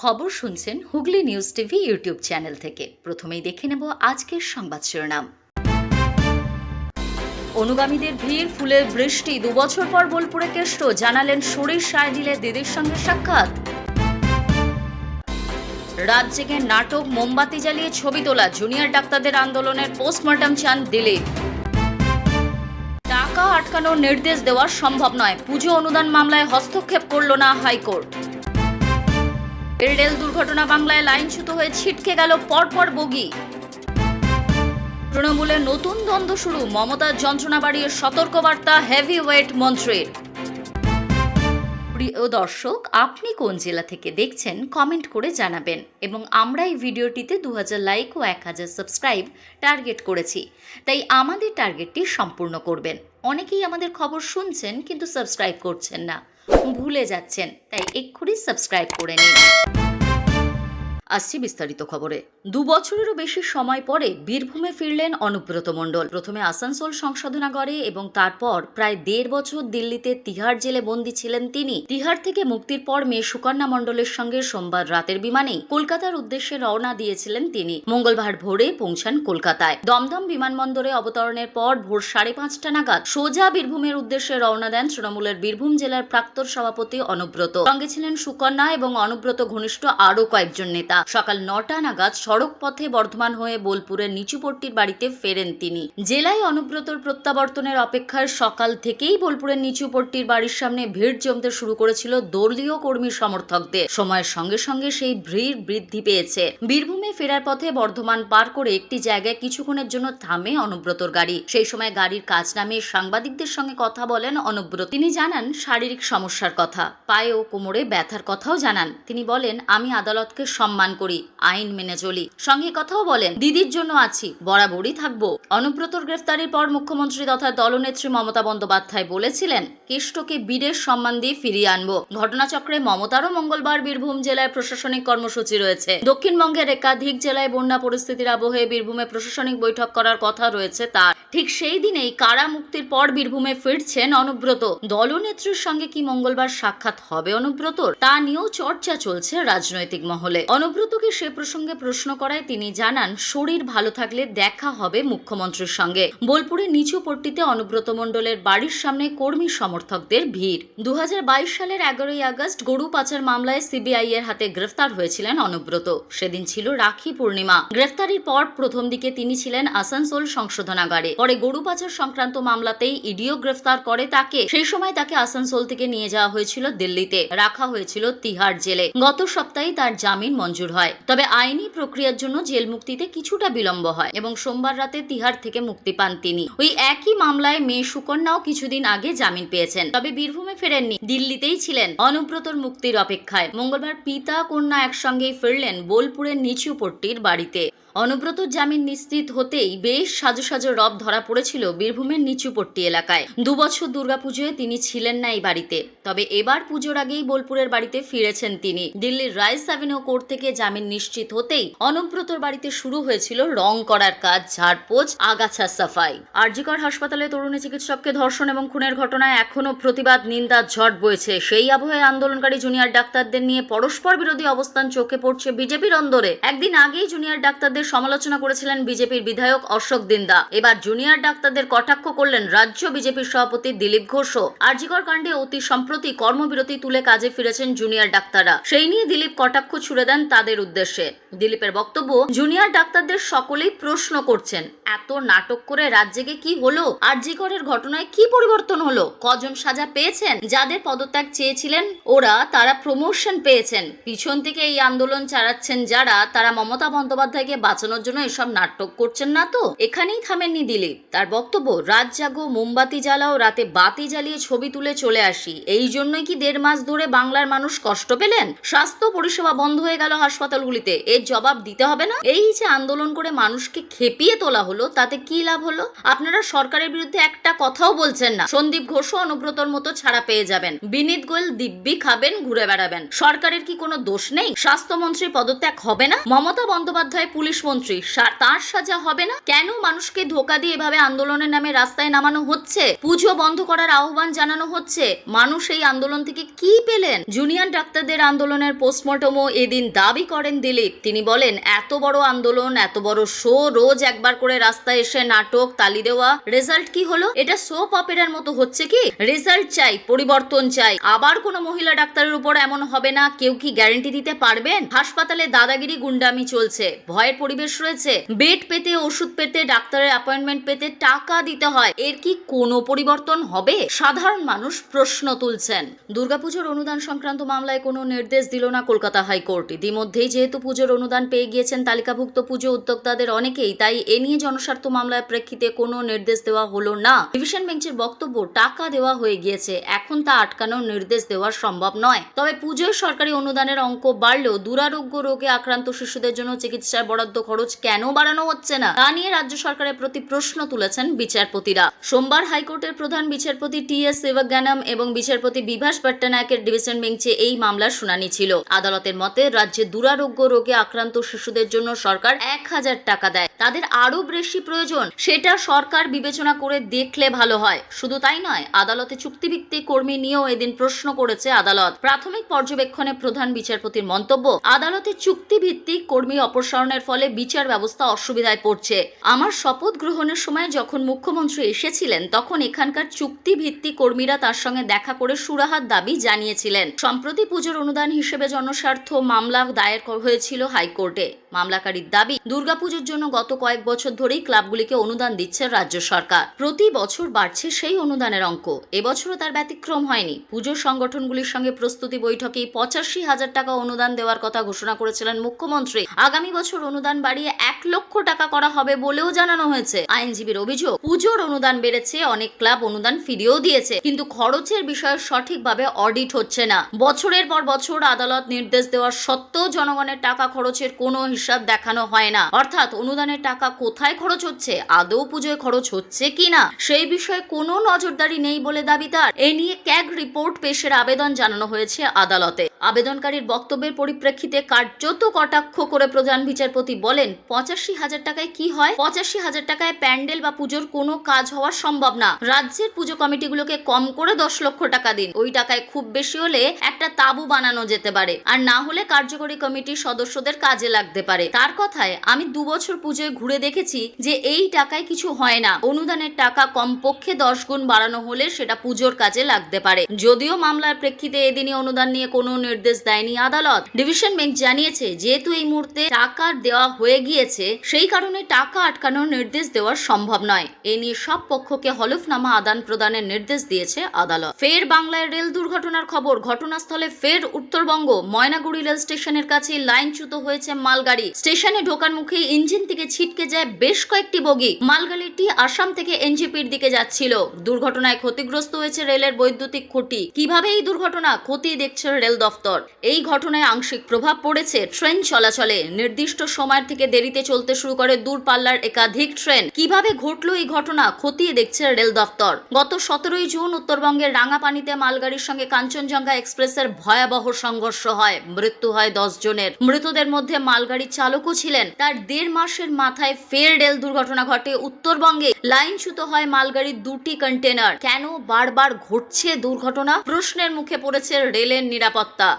খবর শুনছেন Hooghly news TV YouTube channel থেকে। প্রথমেই দেখে নেব আজকের সংবাদ শিরোনাম। অনুগামীদের ভিড়, ফুলের বৃষ্টি, 2 বছর পর বোলপুরে কেষ্ট, জানালেন শরীর সায় দিলে দিদির সঙ্গে সাক্ষাৎ। রাত জেগে নাটক, মোমবাতি জ্বালিয়ে ছবি তোলা, জুনিয়র ডাক্তারদের আন্দোলনের পোস্টমর্টম চান দিলীপ। টাকা আটকানোর নির্দেশ দেওয়া সম্ভব নয়, পুজো অনুদান মামলায় হস্তক্ষেপ করল না হাইকোর্ট। রেল দুর্ঘটনা, বাংলায় লাইনচ্যুত হয়ে ছিটকে গেল পরপর বগি। তৃণমূলের নতুন দ্বন্দ্ব শুরু, মমতার যন্ত্রণা বাড়িয়ে সতর্কবার্তা হেভিওয়েট মন্ত্রীর। প্রিয় দর্শক, আপনি কোন জেলা থেকে দেখছেন কমেন্ট করে জানাবেন, এবং আমরা এই ভিডিওটিতে 2000 লাইক ও 1000 সাবস্ক্রাইব টার্গেট করেছি, তাই আমাদের টার্গেটটি সম্পূর্ণ করবেন। অনেকেই আমাদের খবর শুনছেন কিন্তু সাবস্ক্রাইব করছেন না, ভুলে যাচ্ছেন, তাই এক্ষুনি সাবস্ক্রাইব করে নিন। আসছি বিস্তারিত খবরে। 2 বছরেরও বেশি সময় পরে বীরভূমে ফিরলেন অনুব্রত মণ্ডল। প্রথমে আসানসোল সংশোধনাগারে এবং তারপর প্রায় 1.5 বছর দিল্লিতে তিহার জেলে বন্দী ছিলেন তিনি। তিহার থেকে মুক্তির পর মেয়ে সুকন্যা মণ্ডলের সঙ্গে সোমবার রাতের বিমানে কলকাতার উদ্দেশ্যে রওনা দিয়েছিলেন তিনি। মঙ্গলবার ভোরে পৌঁছান কলকাতায়। দমদম বিমানবন্দরে অবতরণের পর ভোর 5:30 নাগাদ সোজা বীরভূমের উদ্দেশ্যে রওনা দেন তৃণমূলের বীরভূম জেলার প্রাক্তন সভাপতি অনুব্রত। সঙ্গে ছিলেন সুকন্যা এবং অনুব্রত ঘনিষ্ঠ আরও কয়েকজন নেতা। সকাল 9টা নাগাদ সড়ক পথে বর্ধমান হয়ে বোলপুরের নিচুপট্টির বাড়িতে ফেরেন তিনি। জেলায় অনুব্রতর প্রত্যাবর্তনের অপেক্ষায় সকাল থেকেই বোলপুরের নিচুপট্টির বাড়ির সামনে ভিড় জমতে শুরু করেছিল দলীয় কর্মী সমর্থকদের। সময়ের সঙ্গে সঙ্গে সেই ভিড় বৃদ্ধি পেয়েছে। বীরভূমে ফেরার পথে বর্ধমান পার করে একটি জায়গায় কিছুক্ষণের জন্য থামে অনুব্রতর গাড়ি। সেই সময় গাড়ির কাজ নামিয়ে সাংবাদিকদের সঙ্গে কথা বলেন অনুব্রত। তিনি জানান শারীরিক সমস্যার কথা, পায়ে ও কোমরে ব্যথার কথাও জানান। তিনি বলেন, আমি আদালতকে সম্মান করি, আইন মেনে চলি, সঙ্গে কথাও বলেন দিদির জন্য আছি, বরাবরই থাকবো। অনুব্রতর গ্রেফতারির পর মুখ্যমন্ত্রী তথা দলনেত্রী মমতা বন্দ্যোপাধ্যায় বলেছিলেন, কেষ্টকে বীরের সম্মান দিয়ে ফিরিয়ে আনবো। ঘটনাচক্রে মমতারও মঙ্গলবার বীরভূম জেলায় প্রশাসনিক কর্মসূচি রয়েছে। দক্ষিণবঙ্গের একাধিক জেলায় বন্যা পরিস্থিতির আবহে বীরভূমে প্রশাসনিক বৈঠক করার কথা রয়েছে তার। ঠিক সেই দিনেই কারা মুক্তির পর বীরভূমে ফিরছেন অনুব্রত। দলনেত্রীর সঙ্গে কি মঙ্গলবার সাক্ষাৎ হবে অনুব্রতর, তা নিয়েও চর্চা চলছে রাজনৈতিক মহলে। অনুব্রতকে সে প্রসঙ্গে প্রশ্ন করায় তিনি জানান, শরীর ভালো থাকলে দেখা হবে মুখ্যমন্ত্রীর সঙ্গে। বোলপুরের নিচুপট্টিতে অনুব্রত মণ্ডলের বাড়ির সামনে কর্মী সমর্থকদের ভিড়। 2022 সালের 11ই আগস্ট গরু পাচার মামলায় সিবিআই এর হাতে গ্রেফতার হয়েছিলেন অনুব্রত। সেদিন ছিল রাখি পূর্ণিমা। গ্রেফতারির পর প্রথম দিকে তিনি ছিলেন আসানসোল সংশোধনাগারে। পরে গরু পাচার সংক্রান্ত মামলাতেই ইডিও গ্রেফতার করে তাকে। সেই সময় তাকে আসানসোল থেকে নিয়ে যাওয়া হয়েছিল দিল্লিতে, রাখা হয়েছিল তিহার জেলে। গত সপ্তাহে তার জামিন মঞ্জুর হয়, তবে আইনি প্রক্রিয়ার জন্য জেল মুক্তিতে কিছুটা বিলম্ব হয় এবং সোমবার রাতে তিহার থেকে মুক্তি পান তিনি। ওই একই মামলায় মেয়ে সুকন্যাও কিছুদিন আগে জামিন পেয়েছেন, তবে বীরভূমে ফেরেননি, দিল্লিতেই ছিলেন অনুব্রতর মুক্তির অপেক্ষায়। মঙ্গলবার পিতা কন্যা একসঙ্গেই ফিরলেন বোলপুরের নিচুপট্টির বাড়িতে। অনুব্রত জামিন নিশ্চিত হতেই বেশ সাজো সাজো রব ধরা পড়েছিল বীরভূমের নিচুপট্টি এলাকায়। 2 বছর দুর্গাপুজোয় তিনি ছিলেন না এই বাড়িতে, তবে এবার পুজোর আগেই বোলপুরের বাড়িতে ফিরেছেন তিনি। দিল্লির রাইস অ্যাভিনিউ কোর্ট থেকে জামিন নিশ্চিত হতেই অনুব্রতর বাড়িতে শুরু হয়েছিল রং করার কাজ, ঝাড়পোছ, আগাছা সাফাই। আরজিকর হাসপাতালে তরুণী চিকিৎসককে ধর্ষণ এবং খুনের ঘটনায় এখনো প্রতিবাদ, নিন্দার ঝড় বইছে। সেই আবহে আন্দোলনকারী জুনিয়র ডাক্তারদের নিয়ে পরস্পর বিরোধী অবস্থান চোখে পড়ছে বিজেপির অন্দরে। একদিন আগেই জুনিয়র ডাক্তারদের সমালোচনা করেছিলেন বিজেপির বিধায়ক অশোক দিন্দা। এবার জুনিয়র ডাক্তারদের কটাক্ষ করলেন রাজ্য বিজেপির সভাপতি দিলীপ ঘোষও। আরজিকর কাণ্ডে অতি সম্প্রতি কর্মবিরতি তুলে কাজে ফিরেছেন জুনিয়র ডাক্তাররা। সেই নিয়ে দিলীপ কটাক্ষ ছুড়ে দেন তাদের উদ্দেশ্যে। দিলীপের বক্তব্য, জুনিয়র ডাক্তারদের সকলেই প্রশ্ন করছেন, এত নাটক করে রাত জেগে কি হলো? আরজিকরের ঘটনায় কি পরিবর্তন হলো? কজন সাজা পেয়েছেন? যাদের পদত্যাগ চেয়েছিলেন তারা প্রমোশন পেয়েছেন। পিছন থেকে এই আন্দোলন চালাচ্ছেন যারা, তারা মমতা বন্দ্যোপাধ্যায়কে বাঁচানোর জন্য এসব নাটক করছেন না তো? এখানেই থামেননি দিলীপ। তার বক্তব্য, রাত জাগো, মোমবাতি জ্বালাও, রাতে বাতি জ্বালিয়ে ছবি তুলে চলে আসি, এই জন্যই কি 1.5 মাস ধরে বাংলার মানুষ কষ্ট পেলেন? স্বাস্থ্য পরিষেবা বন্ধ হয়ে গেল হাসপাতালগুলিতে, এর জবাব দিতে হবে না? এই যে আন্দোলন করে মানুষকে খেপিয়ে তোলা হলো, তাতে কি লাভ হলো? আপনারা সরকারের বিরুদ্ধে একটা কথাও বলছেন না। সন্দীপ ঘোষও অনুব্রতর মতো ছাড়া পেয়ে যাবেন। বিনীত গোয়েল দিব্যি খাবেন, ঘুরে বেড়াবেন। সরকারের কি কোনো দোষ নেই? স্বাস্থ্যমন্ত্রীর পদত্যাগ হবে না? মমতা বন্দ্যোপাধ্যায় পুলিশ মন্ত্রী, তার সাজা হবে না? কেন মানুষকে ধোকা দিয়ে এভাবে আন্দোলনের নামে রাস্তায় নামানো হচ্ছে? পুজো বন্ধ করার আহ্বান জানানো হচ্ছে। মানুষ এই আন্দোলন থেকে কি পেলেন? জুনিয়র ডাক্তারদের আন্দোলনের পোস্টমর্টমও এদিন দাবি করেন দিলীপ। তিনি বলেন, এত বড় আন্দোলন, এত বড় শো, রোজ একবার করে রাস্তায় এসে নাটক, তালি দেওয়া, রেজাল্ট কি হলো? এটা সোপ অপেরার মতো হচ্ছে কি? রেজাল্ট চাই, পরিবর্তন চাই। আবার কোনো মহিলা ডাক্তারের উপর এমন হবে না, কেউ কি গ্যারান্টি দিতে পারবেন? হাসপাতালে দাদাগিরি, গুন্ডামি চলছে, ভয়ের পরিবেশ রয়েছে। বেড পেতে, ওষুধ পেতে, ডাক্তারের অ্যাপয়েন্টমেন্ট পেতে টাকা দিতে হয়। এর কি কোনো পরিবর্তন হবে? সাধারণ মানুষ প্রশ্ন তুলছেন। দুর্গাপুজোর অনুদান সংক্রান্ত মামলায় কোনো নির্দেশ দিল না কলকাতা হাইকোর্ট। ইতিমধ্যেই যেহেতু পুজোর অনুদান পেয়ে গিয়েছেন তালিকাভুক্ত পুজো উদ্যোক্তাদের অনেকেই, তাই এ নিয়ে জনস্বার্থ মামলার প্রেক্ষিতে কোনো নির্দেশ দেওয়া হলো না। ডিভিশন বেঞ্চের বক্তব্য, টাকা দেওয়া হয়ে গিয়েছে, এখন তা আটকানোর নির্দেশ দেওয়া সম্ভব নয়। তবে পুজোর সরকারি অনুদানের অঙ্ক বাড়লেও দুরারোগ্য রোগে আক্রান্ত শিশুদের জন্য চিকিৎসার বরাদ্দ খরচ কেন বাড়ানো হচ্ছে না, তা নিয়ে রাজ্য সরকারের প্রতি প্রশ্ন তুলেছেন বিচারপতিরা। সোমবার হাইকোর্টের প্রধান বিচারপতি টি.এস. শিবজ্ঞানম এবং বিচারপতি বিভাস পট্টনায়কের ডিভিশন বেঞ্চে এই মামলার শুনানি ছিল। আদালতের মতে, রাজ্যে দুরারোগ্য রোগে আক্রান্ত শিশুদের জন্য সরকার 1000 টাকা দেয়। তাদের আরো বেশি প্রয়োজন, সেটা সরকার বিবেচনা করে দেখলে ভালো হয়। শুধু তাই নয়, আদালতে চুক্তিভিত্তিক কর্মী নিয়েও এদিন প্রশ্ন করেছে আদালত। প্রাথমিক পর্যবেক্ষণে প্রধান বিচারপতির মন্তব্য, আদালতে চুক্তিভিত্তিক কর্মী অপসারণের ফলে বিচার ব্যবস্থা অসুবিধায় পড়ছে। আমার শপথ গ্রহণের সময় যখন মুখ্যমন্ত্রী এসেছিলেন, তখন এখানকার চুক্তিভিত্তিক কর্মীরা তার সঙ্গে দেখা করে সুরাহার দাবি জানিয়েছিলেন। সম্প্রতি পুজোর অনুদান হিসেবে জনস্বার্থ মামলা দায়ের হয়েছিল হাইকোর্টে। মামলাকারীর দাবি, দুর্গাপুজোর জন্য গত কয়েক বছর ধরেই ক্লাবগুলিকে অনুদান দিচ্ছে রাজ্য সরকার। প্রতি বছর বাড়ছে সেই অনুদানের অঙ্ক, এবছরও তার ব্যতিক্রম হয়নি। পুজোর সংগঠনগুলির সঙ্গে প্রস্তুতি বৈঠকেই 85,000 টাকা অনুদান দেওয়ার কথা ঘোষণা করেছিলেন মুখ্যমন্ত্রী। আগামী বছর অনুদান বাড়িয়ে 1 লক্ষ টাকা করা হবে বলেও জানানো হয়েছে। আইনজীবীর অভিযোগ, পুজোর অনুদান বেড়েছে, অনেক ক্লাব অনুদান ফিরিয়েও দিয়েছে, কিন্তু খরচের বিষয়ে সঠিকভাবে অডিট হচ্ছে না। বছরের পর বছর আদালত নির্দেশ দেওয়ার সত্ত্বেও জনগণের টাকা খরচের কোনো হিসাব দেখানো হয় না। অর্থাৎ অনুদানের টাকা কোথায় খরচ হচ্ছে, আদৌ পুজোয় খরচ হচ্ছে কিনা, সেই বিষয়ে কোনো নজরদারি নেই বলে দাবি তার। এ নিয়ে ক্যাগ রিপোর্ট পেশের আবেদন জানানো হয়েছে আদালতে। আবেদনকারীর বক্তব্যের পরিপ্রেক্ষিতে কার্যত কটাক্ষ করে প্রধান বিচারপতি বলেন, 85,000 টাকায় কি হয়? 85,000 টাকায় প্যান্ডেল বা পুজোর কোনো কাজ হওয়া সম্ভব না। রাজ্যের পুজো কমিটিগুলোকে কম করে 10 লক্ষ টাকা দিন। ওই টাকায় খুব বেশি হলে একটা তাঁবু বানানো যেতে পারে, আর না হলে কার্যকরী কমিটির সদস্যদের কাজে লাগতে পারে। তার কথায়, আমি 2 বছর পুজোয় ঘুরে দেখেছি যে এই টাকায় কিছু হয় না। অনুদানের টাকা কমপক্ষে 10 গুণ বাড়ানো হলে সেটা পুজোর কাজে লাগতে পারে। যদিও মামলার প্রেক্ষিতে এদিনই অনুদান নিয়ে কোনো নির্দেশ দেয়নি আদালত। ডিভিশন বেঞ্চ জানিয়েছে, যেহেতু এই মুহূর্তে টাকা দেওয়া হয়ে গিয়েছে, সেই কারণে টাকা আটকানোর নির্দেশ দেওয়া সম্ভব নয়। এ নিয়ে সব পক্ষকে হলফনামা আদান প্রদানের নির্দেশ দিয়েছে আদালত। ফের বাংলায় রেল দুর্ঘটনার খবর। ঘটনাস্থলে ফের উত্তরবঙ্গ। ময়নাগুড়ি রেল স্টেশনের কাছে লাইনচ্যুত হয়েছে মালগাড়ি। স্টেশনে ঢোকার মুখে ইঞ্জিন থেকে ছিটকে যায় বেশ কয়েকটি বগি। মালগাড়িটি আসাম থেকে এনজেপির দিকে যাচ্ছিল। দুর্ঘটনায় ক্ষতিগ্রস্ত হয়েছে রেলের বৈদ্যুতিক খুঁটি। কিভাবে এই দুর্ঘটনা, খতিয়ে দেখছে রেল দফতর। এই ঘটনায় আংশিক প্রভাব পড়েছে ট্রেন চলাচলে। নির্দিষ্ট সময়ের থেকে দেরিতে চলতে শুরু করে দূরপাল্লার একাধিক ট্রেন। কিভাবে ঘটলো এই ঘটনা, খতিয়ে দেখছে রেল দফতর। গত 17 জুন উত্তরবঙ্গের রাঙাপানিতে মালগাড়ির সঙ্গে কাঞ্চনজঙ্ঘা এক্সপ্রেসের ভয়াবহ সংঘর্ষ হয়। মৃত্যু হয় 10 জনের। মৃতদের মধ্যে মালগাড়ির চালকও ছিলেন। তার 1.5 মাসের মাথায় ফের রেল দুর্ঘটনা ঘটে উত্তরবঙ্গে। লাইনচ্যুত হয় মালগাড়ির 2টি কন্টেনার। কেন বারবার ঘটছে দুর্ঘটনা? প্রশ্নের মুখে পড়েছে রেলের নিরাপত্তা।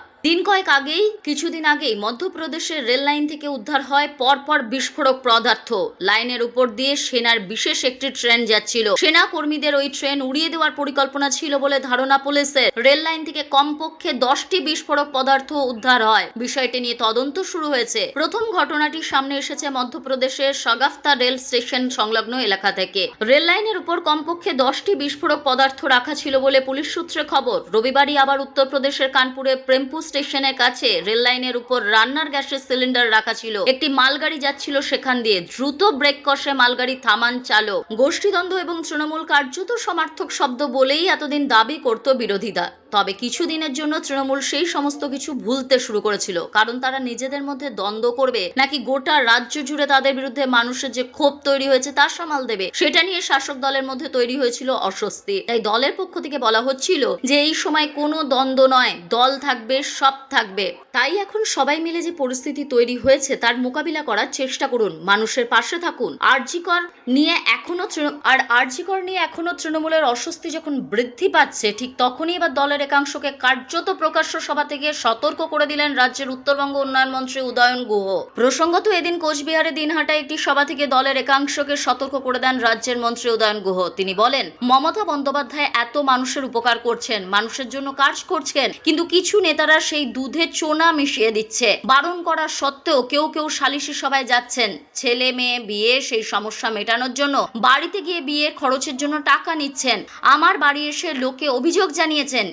কিছুদিন আগেই মধ্যপ্রদেশের রেল লাইন থেকে উদ্ধার হয় পরপর বিস্ফোরক পদার্থ। লাইনের উপর দিয়ে সেনার বিশেষ একটি ট্রেন যাচ্ছিল। সেনা কর্মীদের ওই ট্রেন উড়িয়ে দেওয়ার পরিকল্পনা ছিল বলে ধারণা পুলিশের। রেল লাইন থেকে কমপক্ষে 10টি বিস্ফোরক পদার্থ উদ্ধার হয়। বিষয়টি নিয়ে তদন্ত শুরু হয়েছে। প্রথম ঘটনাটি সামনে এসেছে মধ্যপ্রদেশের সগাফতা রেল স্টেশন সংলগ্ন এলাকা থেকে। রেল লাইনের উপর কমপক্ষে 10টি বিস্ফোরক পদার্থ রাখা ছিল বলে পুলিশ সূত্রে খবর। রবিবারই আবার উত্তরপ্রদেশের কানপুরে প্রেমপুর স্টেশনের কাছে রেল লাইনের উপর রান্নার গ্যাসের সিলিন্ডার রাখা ছিল। একটি মালগাড়ি যাচ্ছিল সেখান দিয়ে। দ্রুত ব্রেক কষে মালগাড়ি থামান চালক। গোষ্ঠীদ্বন্দ্ব এবং তৃণমূল কার্যত সমার্থক শব্দ বলেই এতদিন দাবি করত বিরোধীরা। তবে কিছুদিনের জন্য তৃণমূল সেই সমস্ত কিছু ভুলতে শুরু করেছিল। কারণ তারা নিজেদের মধ্যে দ্বন্দ্ব করবে নাকি গোটা রাজ্য জুড়ে তাদের বিরুদ্ধে মানুষের যে ক্ষোভ তৈরি হয়েছে তা সামাল দেবে, সেটা নিয়ে শাসক দলের মধ্যে তৈরি হয়েছিল অস্বস্তি। তাই দলের পক্ষ থেকে বলা হচ্ছিল যে এই সময় কোনো দ্বন্দ্ব নয়, দল থাকবে, সব থাকবে। তাই এখন সবাই মিলে যে পরিস্থিতি তৈরি হয়েছে তার মোকাবিলা করার চেষ্টা করুন, মানুষের পাশে থাকুন। আরজিকর নিয়ে এখনো তৃণমূলের অস্বস্তি যখন বৃদ্ধি পাচ্ছে, ঠিক তখনই এবার দলের একাংশকে কার্যত প্রকাশ্য সভা থেকে সতর্ক করে দিলেন রাজ্যের উত্তরবঙ্গ উন্নয়ন মন্ত্রী উদয়ন গুহ। প্রসঙ্গত, এদিন কোচবিহারে দিনহাটায় একটি সভা থেকে দলের একাংশকে সতর্ক করে দেন রাজ্যের মন্ত্রী উদয়ন গুহ। তিনি বলেন, মমতা বন্দ্যোপাধ্যায় এত মানুষের উপকার করছেন, মানুষের জন্য কাজ করছেন, কিন্তু কিছু নেতারা সেই দুধে চোনা মিশিয়ে দিচ্ছে। বারণ করা সত্ত্বেও কেউ কেউ সালিশি সভায় যাচ্ছেন, ছেলে মেয়ে বিয়ে সেই সমস্যা মেটানোর জন্য বাড়িতে গিয়ে বিয়ের খরচের জন্য টাকা নিচ্ছেন। আমার বাড়ি এসে লোকে অভিযোগ জানিয়েছেন